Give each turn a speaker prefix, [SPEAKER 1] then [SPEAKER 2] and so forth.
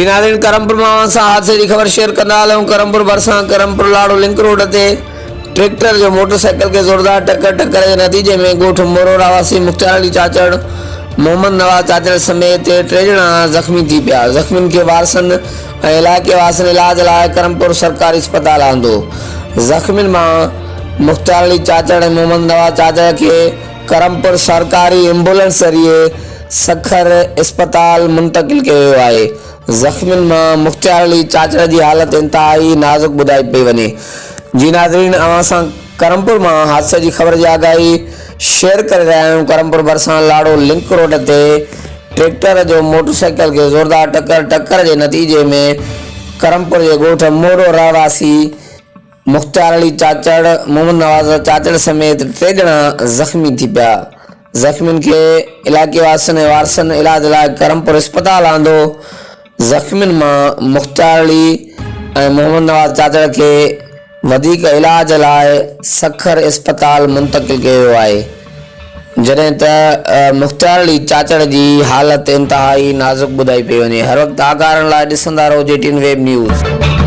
[SPEAKER 1] जी नाज़रीन, करमपुर मां सां हादसे की खबर शेयर कंदा हलूं। करमपुर भरसां करमपुर लाड़ो लिंक रोड ते ट्रैक्टर जो मोटरसाइकिल के जोरदार टक्कर के नतीजे में गोठ मोरोड़ा वासी मुख्तार अली चाचड़, मोहम्मद नवाज चाचड़ समेत 3 ॼणा ज़ख़्मी थी पिया। ज़ख़्मियुनि खे वारसनि ऐं इलाइक़े वासियुनि इलाज लाइ करमपुर सरकारी अस्पताल आंदो। ज़ख़्मियुनि मां मुख्तार अली चाचड़ ऐं मोहम्मद नवाज चाचड़ के करमपुर सरकारी एम्बुलेंस ज़रिए सखर अस्पताल मुंतकिल किया वियो आहे। ज़ख़्मियुनि मां मुख्तार अली चाचड़ की हालत इंतहाई नाज़ुक बुधाई पई वञे। जी नाज़रीन, अवां सां करमपुर मां हादसे की खबर की आगाही शेयर कर रहा हूँ। करमपुर भरसां लाड़ो लिंक रोड ते ट्रैक्टर जो मोटरसाइकिल के जोरदार टक्कर के नतीजे में करमपुर के गोठ मोरोड़ा वासी मुख्तार अली चाचड़, मोहम्मद नवाज चाचड़ समेत 3 ॼणा ज़ख़्मी थी पिया। ज़ख़्मियुनि के इलाइक़े वासियुनि वारसनि इलाज लाइ करमपुर अस्पताल आंदो। ज़ख़्मियुनि मां मुख्तार अली ऐं मोहम्मद नवाज चाचड़ के वधीक इलाज लाइ सखर अस्पताल मुंतकिल किया वियो आहे, जॾहिं त मुख्तार अली चाचड़ की हालत इंतहाई नाज़ुक बुधाई पई वञे। हर वक़्तु आगाहनि लाइ ॾिसंदा रहो JTN वेब न्यूज़।